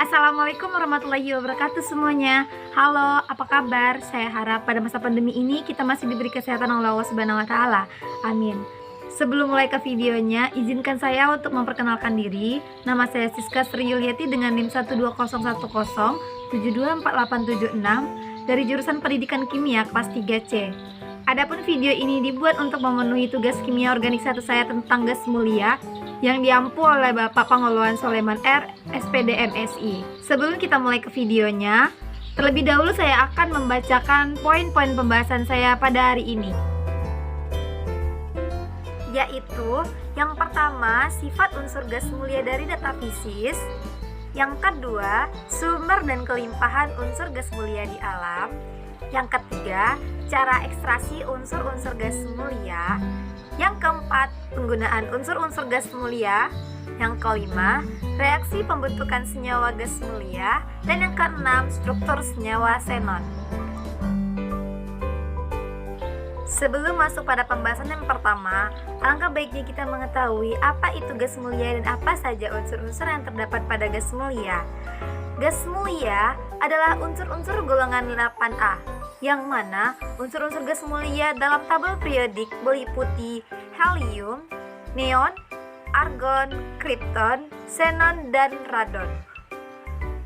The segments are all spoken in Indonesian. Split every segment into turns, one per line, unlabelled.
Assalamualaikum warahmatullahi wabarakatuh semuanya. Halo, apa kabar? Saya harap pada masa pandemi ini kita masih diberi kesehatan oleh Allah Subhanahu wa taala. Amin. Sebelum mulai ke videonya, izinkan saya untuk memperkenalkan diri. Nama saya Siska Sri Yuliati dengan NIM 12010724876 dari jurusan Pendidikan Kimia kelas 3C. Adapun video ini dibuat untuk memenuhi tugas kimia organik 1 saya tentang gas mulia yang diampu oleh Bapak Pangoloan Soleman R, SPD MSI. Sebelum kita mulai ke videonya, terlebih dahulu saya akan membacakan poin-poin pembahasan saya pada hari ini. Yaitu, yang pertama, sifat unsur gas mulia dari data fisis. Yang kedua, sumber dan kelimpahan unsur gas mulia di alam. Yang ketiga, cara ekstraksi unsur-unsur gas mulia. Yang keempat, penggunaan unsur-unsur gas mulia. Yang kelima, reaksi pembentukan senyawa gas mulia. Dan yang keenam, struktur senyawa xenon. Sebelum masuk pada pembahasan yang pertama, alangkah baiknya kita mengetahui apa itu gas mulia dan apa saja unsur-unsur yang terdapat pada gas mulia. Gas mulia adalah unsur-unsur golongan 8A, yang mana unsur-unsur gas mulia dalam tabel periodik meliputi helium, neon, argon, krypton, xenon, dan radon.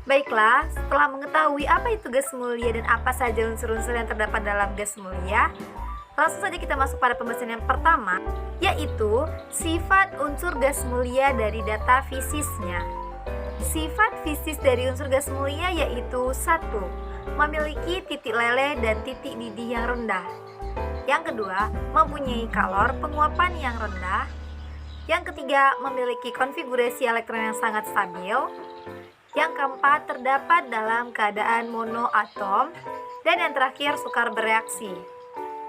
Baiklah, setelah mengetahui apa itu gas mulia dan apa saja unsur-unsur yang terdapat dalam gas mulia, langsung saja kita masuk pada pembahasan yang pertama, yaitu sifat unsur gas mulia dari data fisisnya. Sifat fisis dari unsur gas mulia yaitu 1. Memiliki titik leleh dan titik didih yang rendah. Yang kedua, mempunyai kalor penguapan yang rendah. Yang ketiga, memiliki konfigurasi elektron yang sangat stabil. Yang keempat, terdapat dalam keadaan monoatom. Dan yang terakhir, sukar bereaksi.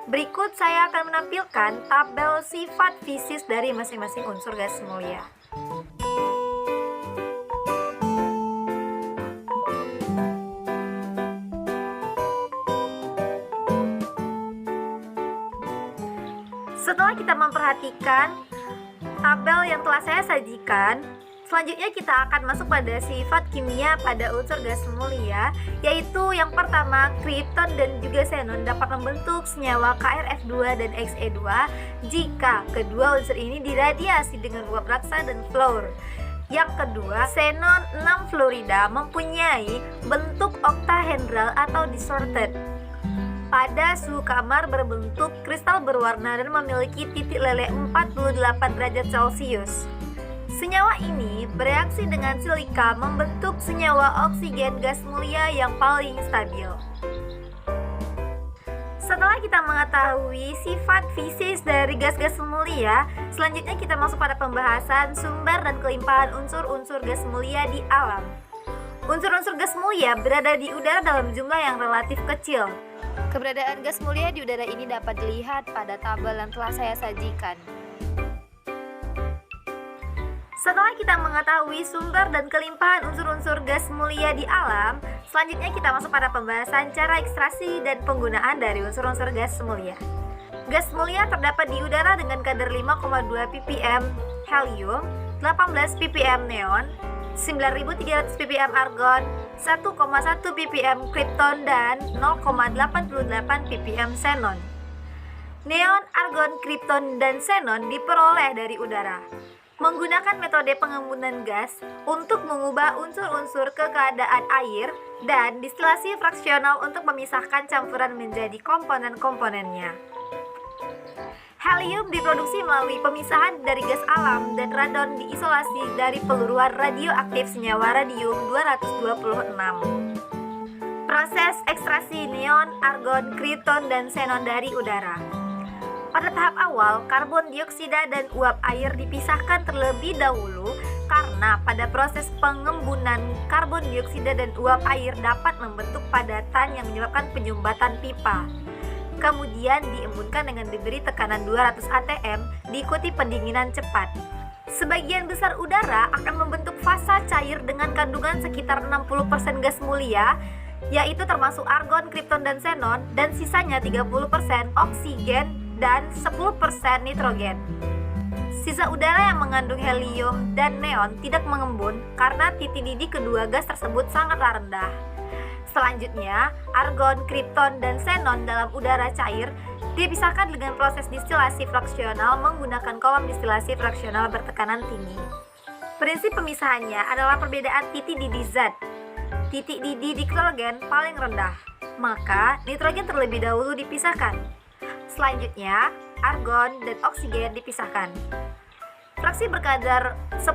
Berikut saya akan menampilkan tabel sifat fisis dari masing-masing unsur gas mulia. Setelah kita memperhatikan tabel yang telah saya sajikan, selanjutnya kita akan masuk pada sifat kimia pada unsur gas mulia, yaitu yang pertama, krypton dan juga xenon dapat membentuk senyawa KrF2 dan Xe2 jika kedua unsur ini diradiasi dengan uap raksa dan fluor. Yang kedua, xenon 6 fluorida mempunyai bentuk oktahedral atau disorted. Pada suhu kamar berbentuk kristal berwarna dan memiliki titik leleh 48 derajat Celcius. Senyawa ini bereaksi dengan silika membentuk senyawa oksigen gas mulia yang paling stabil. Setelah kita mengetahui sifat fisis dari gas-gas mulia, selanjutnya kita masuk pada pembahasan sumber dan kelimpahan unsur-unsur gas mulia di alam. Unsur-unsur gas mulia berada di udara dalam jumlah yang relatif kecil. Keberadaan gas mulia di udara ini dapat dilihat pada tabel yang telah saya sajikan. Setelah kita mengetahui sumber dan kelimpahan unsur-unsur gas mulia di alam, selanjutnya kita masuk pada pembahasan cara ekstraksi dan penggunaan dari unsur-unsur gas mulia. Gas mulia terdapat di udara dengan kadar 5,2 ppm helium, 18 ppm neon, 9.300 ppm argon, 1,1 ppm krypton, dan 0,88 ppm xenon. Neon, argon, krypton, dan xenon diperoleh dari udara. Menggunakan metode pengembunan gas untuk mengubah unsur-unsur ke keadaan air dan distilasi fraksional untuk memisahkan campuran menjadi komponen-komponennya. Helium diproduksi melalui pemisahan dari gas alam dan radon diisolasi dari peluruan radioaktif senyawa radium-226. Proses ekstraksi neon, argon, krypton, dan xenon dari udara. Pada tahap awal, karbon dioksida dan uap air dipisahkan terlebih dahulu karena pada proses pengembunan karbon dioksida dan uap air dapat membentuk padatan yang menyebabkan penyumbatan pipa. Kemudian diembunkan dengan diberi tekanan 200 atm diikuti pendinginan cepat. Sebagian besar udara akan membentuk fasa cair dengan kandungan sekitar 60% gas mulia, yaitu termasuk argon, krypton, dan xenon, dan sisanya 30% oksigen dan 10% nitrogen. Sisa udara yang mengandung helium dan neon tidak mengembun karena titik didih kedua gas tersebut sangatlah rendah. Selanjutnya, argon, kripton, dan xenon dalam udara cair dipisahkan dengan proses distilasi fraksional menggunakan kolom distilasi fraksional bertekanan tinggi. Prinsip pemisahannya adalah perbedaan titik didih zat. Titik didih nitrogen paling rendah, maka nitrogen terlebih dahulu dipisahkan. Selanjutnya, argon dan oksigen dipisahkan. Fraksi berkadar 10%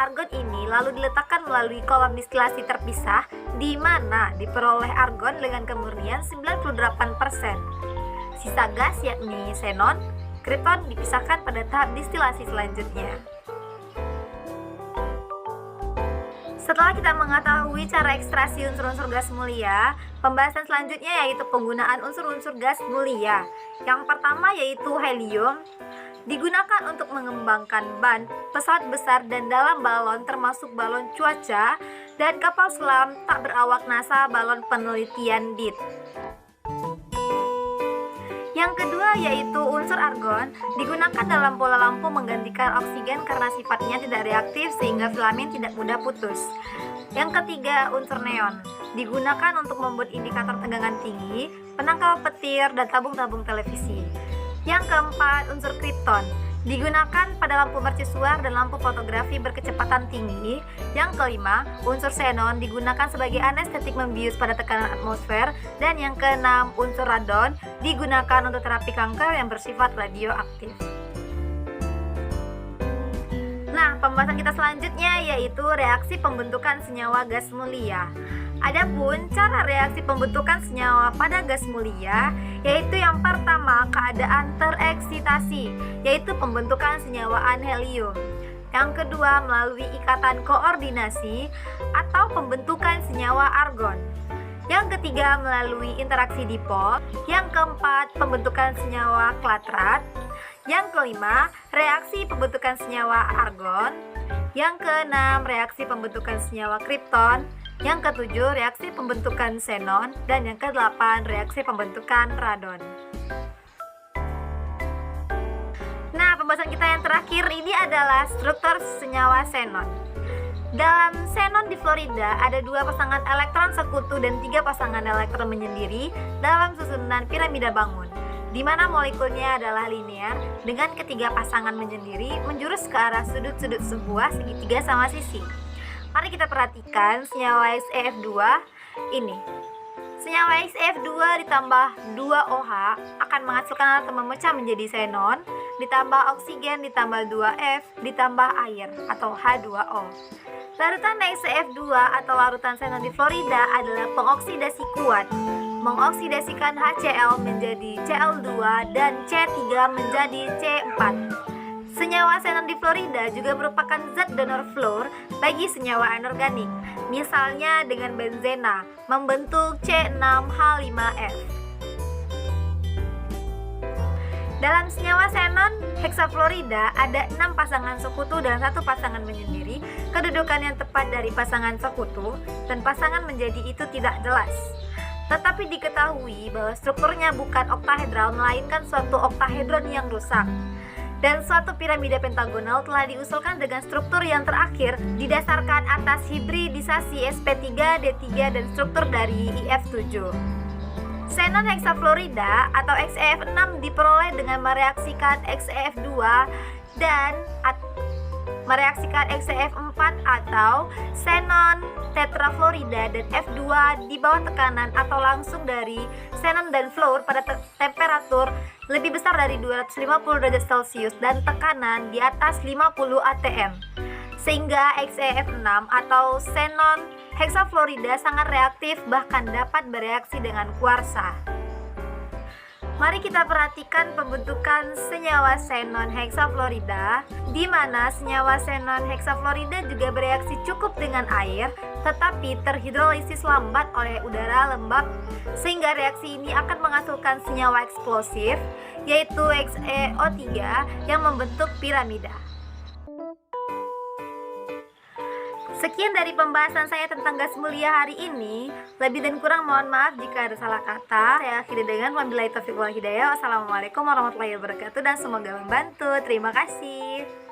argon ini lalu diletakkan melalui kolom distilasi terpisah di mana diperoleh argon dengan kemurnian 98%. Sisa gas yakni xenon, kripton dipisahkan pada tahap distilasi selanjutnya. Setelah kita mengetahui cara ekstraksi unsur-unsur gas mulia, pembahasan selanjutnya yaitu penggunaan unsur-unsur gas mulia. Yang pertama yaitu helium, digunakan untuk mengembangkan ban, pesawat besar dan dalam balon termasuk balon cuaca dan kapal selam tak berawak NASA balon penelitian DIT. Yang kedua yaitu unsur argon, digunakan dalam bola lampu menggantikan oksigen karena sifatnya tidak reaktif sehingga filamen tidak mudah putus. Yang ketiga unsur neon, digunakan untuk membuat indikator tegangan tinggi, penangkal petir, dan tabung-tabung televisi. Yang keempat unsur kripton, digunakan pada lampu mercusuar dan lampu fotografi berkecepatan tinggi. Yang kelima, unsur xenon digunakan sebagai anestetik membius pada tekanan atmosfer. Dan yang keenam, unsur radon digunakan untuk terapi kanker yang bersifat radioaktif. Nah, pembahasan kita selanjutnya yaitu reaksi pembentukan senyawa gas mulia. Adapun cara reaksi pembentukan senyawa pada gas mulia yaitu yang pertama keadaan tereksitasi, yaitu pembentukan senyawaan helium. Yang kedua melalui ikatan koordinasi atau pembentukan senyawa argon. Yang ketiga melalui interaksi dipol. Yang keempat pembentukan senyawa klatrat. Yang kelima reaksi pembentukan senyawa argon. Yang keenam reaksi pembentukan senyawa kripton. Yang ketujuh, reaksi pembentukan xenon. Dan yang kedelapan, reaksi pembentukan radon. Nah, pembahasan kita yang terakhir ini adalah struktur senyawa xenon. Dalam xenon di Florida ada 2 pasangan elektron sekutu dan 3 pasangan elektron menyendiri dalam susunan piramida bangun, di mana molekulnya adalah linear dengan ketiga pasangan menyendiri menjurus ke arah sudut-sudut sebuah segitiga sama sisi. Mari kita perhatikan senyawa XeF2 ini. Senyawa XeF2 ditambah 2OH akan menghasilkan atau memecah menjadi xenon, ditambah oksigen ditambah 2F, ditambah air atau H2O. Larutan XeF2 atau larutan xenon di Florida adalah pengoksidasi kuat, mengoksidasikan HCl menjadi Cl2 dan C3 menjadi C4. Senyawa xenon di Florida juga merupakan zat donor fluor bagi senyawa anorganik, misalnya dengan benzena membentuk C6H5F. Dalam senyawa xenon heksafluorida ada 6 pasangan sekutu dan 1 pasangan menyendiri. Kedudukan yang tepat dari pasangan sekutu dan pasangan menjadi itu tidak jelas. Tetapi diketahui bahwa strukturnya bukan oktahedral melainkan suatu oktahedron yang rusak. Dan suatu piramida pentagonal telah diusulkan dengan struktur yang terakhir didasarkan atas hibridisasi sp3, d3, dan struktur dari IF7. Xenon heksafluorida atau XeF6 diperoleh dengan mereaksikan XeF2 dan mereaksikan XeF4 atau xenon tetrafluorida dan F2 di bawah tekanan atau langsung dari xenon dan fluor pada temperatur lebih besar dari 250 derajat Celcius dan tekanan di atas 50 atm. Sehingga XeF6 atau xenon heksafluorida sangat reaktif, bahkan dapat bereaksi dengan kuarsa. Mari kita perhatikan pembentukan senyawa xenon heksafluorida, di mana senyawa xenon heksafluorida juga bereaksi cukup dengan air, tetapi terhidrolisis lambat oleh udara lembab, sehingga reaksi ini akan menghasilkan senyawa eksplosif, yaitu XeO3 yang membentuk piramida. Sekian dari pembahasan saya tentang gas mulia hari ini. Lebih dan kurang mohon maaf jika ada salah kata. Saya akhiri dengan wabillahi taufiq wal hidayah. Wassalamualaikum warahmatullahi wabarakatuh dan semoga membantu. Terima kasih.